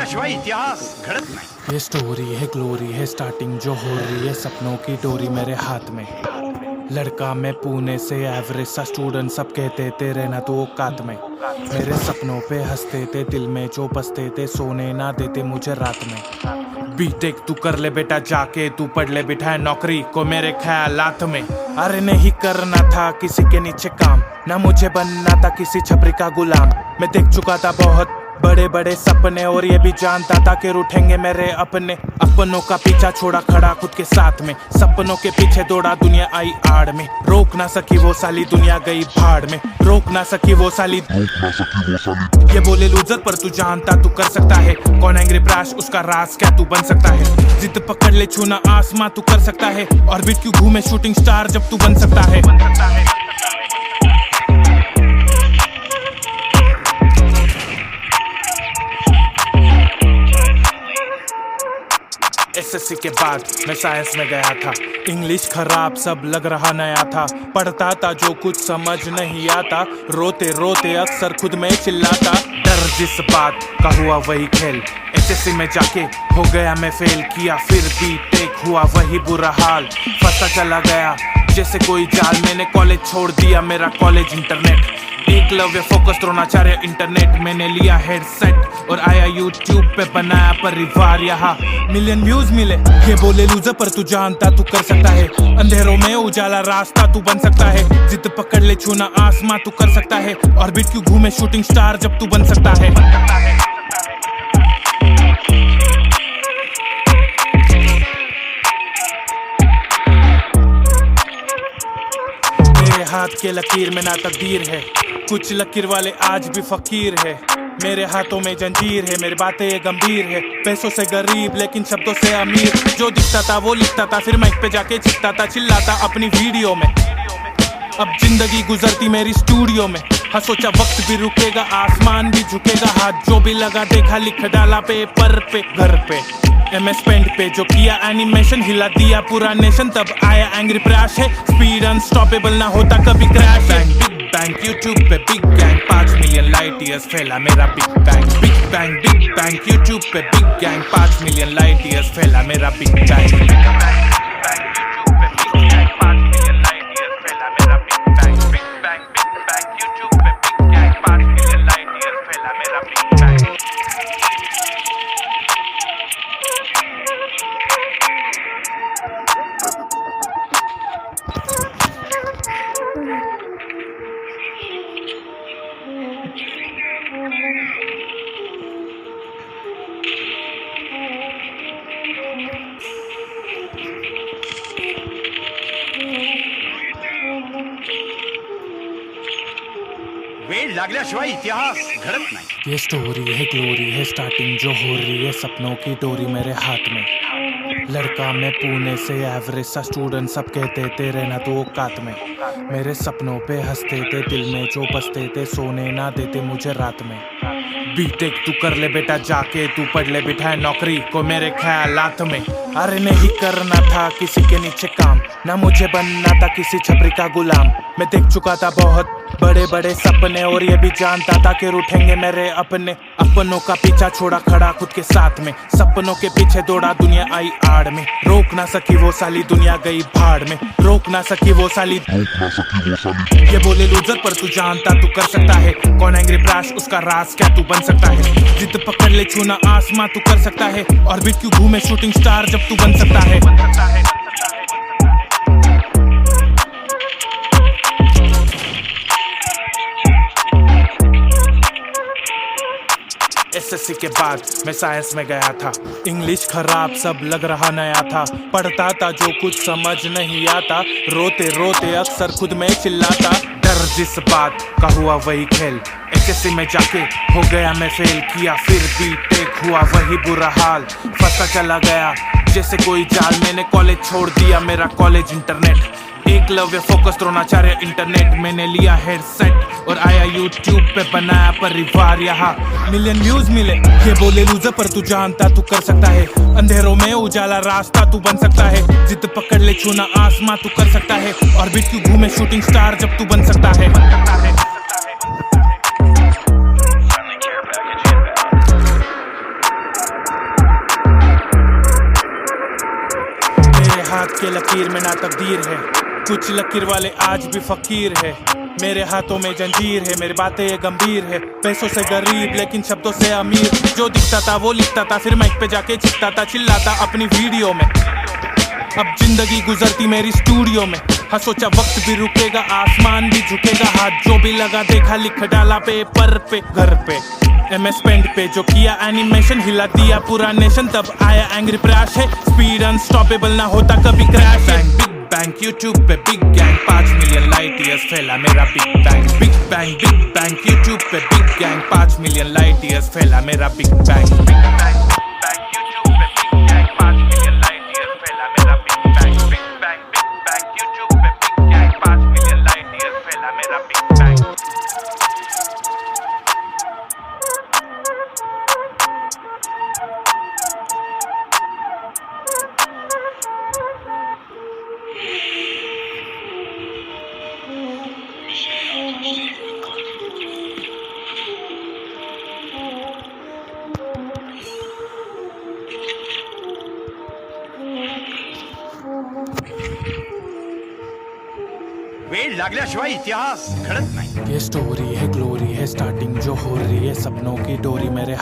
लागल्याशिवाय इतिहास घडत नाही। ये स्टोरी है ग्लोरी है स्टार्टिंग जो हो रही है सपनों की डोरी मेरे हाथ में। लड़का मैं पुणे से एवरेज सा स्टूडेंट सब कहते थे रहना तो औकात में। मेरे सपनों पे हंसते थे दिल में जो बसते थे सोने ना देते मुझे रात में। बीटेक तू कर ले बेटा जाके तू पढ़ ले बिठाए नौकरी को मेरे ख्यालात में। अरे नहीं करना था किसी के नीचे काम ना मुझे बनना था किसी छपरी का गुलाम। मैं देख चुका था बहुत बड़े बड़े सपने और ये भी जानता था कि रूठेंगे मेरे अपने। अपनों का पीछा छोड़ा खड़ा खुद के साथ में सपनों के पीछे दौड़ा दुनिया आई आड़ में। रोक ना सकी वो साली दुनिया गई भाड़ में। रोक ना सकी वो साली ये बोले लूजर पर तू जानता तू कर सकता है। कौन एंग्री ब्राश उसका राज क्या तू बन सकता है। जिद पकड़ ले छूना आसमां तू कर सकता है। ऑर्बिट क्यों घूमे शूटिंग स्टार जब तू बन सकता है। एसएससी के बाद मैं साइंस में गया था। इंग्लिश खराब सब लग रहा नया था। पढ़ता था जो कुछ समझ नहीं आता। रोते रोते अक्सर खुद में चिल्लाता। डर जिस बात का हुआ वही खेल। एसएससी में जाके हो गया मैं फेल किया फिर भी टेक हुआ वही बुरा हाल। फंसा चला गया जैसे कोई जाल। मैंने कॉलेज छोड़ दिया मेरा college internet. Eklavya focus Dronacharya internet. मैंने लिया हेडसेट और आया यूट्यूब पे बनाया परिवार। यहाँ मिलियन व्यूज मिले। ये बोले लूजर पर तू जानता तू कर सकता है। अंधेरों में उजाला रास्ता तू बन सकता है। जिद पकड़ ले छूना आसमां तू कर सकता है। ऑर्बिट क्यों घूमे शूटिंग स्टार जब तू बन सकता है। मेरे हाथ के लकीर में ना तकदीर है। कुछ लकीर वाले आज भी फकीर है। मेरे हाथों में जंजीर है। मेरी बातें गंभीर है। पैसों से गरीब लेकिन शब्दों से अमीर। जो दिखता था वो लिखता था फिर माइक पे जाके चिल्लाता था चिल्लाता अपनी वीडियो में। अब जिंदगी गुजरती मेरी स्टूडियो में। हाँ सोचा वक्त भी रुकेगा आसमान भी झुकेगा। हाथ जो भी लगा देखा लिख डाला पेपर पे घर पे। MS पेंट पे जो किया एनिमेशन हिला दिया पूरा नेशन। तब आया एंग्री प्रैश है। स्पीड अनस्टॉपेबल ना होता कभी क्रैश है। बिग बैंग यूट्यूब पे big gang 5 million light years फैला मेरा big bang. Big bang YouTube पे big gang 5 million light years फैला मेरा बिग बैंग। वेळ लागल्याशिवाय इतिहास घडत नाही। ये स्टोरी है ग्लोरी है स्टार्टिंग जो हो रही है सपनों की डोरी मेरे हाथ में। लड़का मैं पुणे से एवरेज सा स्टूडेंट सब कहते थे रहना तो औकात में। मेरे सपनों पे हंसते थे दिल में जो बसते थे सोने ना देते मुझे रात में। बीटेक तू कर ले बेटा जाके तू पढ़ ले बिठाए नौकरी को मेरे ख्यालात में। अरे नहीं करना था किसी के नीचे काम ना मुझे बनना था किसी छपरी का गुलाम। मैं देख चुका था बहुत बड़े बड़े सपने और ये भी जानता था कि रूठेंगे मेरे अपने। अपनों का पीछा छोड़ा खड़ा खुद के साथ में सपनों के पीछे दौड़ा दुनिया आई आड़ में। रोक ना सकी वो साली दुनिया गई भाड़ में। रोक ना सकी वो साली ये बोले लूजर पर तू जानता तू कर सकता है। कौन एंग्री ब्राश उसका राज क्या तू बन सकता है। जिद पकड़ ले छूना आसमां तू कर सकता है। ऑर्बिट क्यों घूमे शूटिंग स्टार जब तू बन सकता है। एसएससी के बाद मैं साइंस में गया था। इंग्लिश खराब सब लग रहा नया था। पढ़ता था जो कुछ समझ नहीं आता। रोते रोते अक्सर खुद में चिल्लाता। डर जिस बात का हुआ वही खेल। एसएससी में जाके हो गया मैं फेल किया फिर भी टेक हुआ वही बुरा हाल। फंसा चला गया जैसे कोई जाल। मैंने कॉलेज छोड़ दिया मेरा college internet. Eklavya focus Dronacharya internet. मैंने लिया हेडसेट और आया यूट्यूब पे बनाया परिवार। यहाँ मिलियन व्यूज मिले। ये बोले लूजर पर तू जानता तू कर सकता है। अंधेरों में उजाला रास्ता तू बन सकता है। जिद पकड़ ले छूना आसमां तू कर सकता है। ऑर्बिट क्यों घूमे शूटिंग स्टार जब तू बन सकता है। लिख के लकीर में ना तकदीर है, कुछ लकीर वाले आज भी फकीर है। मेरे हाथों में जंजीर है, मेरी बातें गंभीर है, पैसों से गरीब लेकिन शब्दों से अमीर। जो दिखता था वो लिखता था, फिर माइक पे जाके चिखता था, चिल्लाता अपनी वीडियो में। अब जिंदगी गुजरती मेरी स्टूडियो में, हाँ सोचा वक्त भी रुकेगा, आसमान भी झुकेगा, हाथ जो भी लगा देखा लिख डाला पेपर पे। घर पे MS पेंट पे जो किया एनिमेशन, हिला दिया पूरा नेशन, तब आया एंग्री क्रैश है। स्पीड अनस्टॉपेबल ना होता कभी क्रैश है। बिग बैंग यूट्यूब पे big gang, 5 million light years फैला मेरा big bang. Big bang YouTube पे big gang, 5 million light years फैला मेरा बिग बैंग। वेळ लागल्याशिवाय इतिहास घडत नाही. ये स्टोरी है ग्लोरी है स्टार्टिंग जो हो रही है, सपनों की डोरी मेरे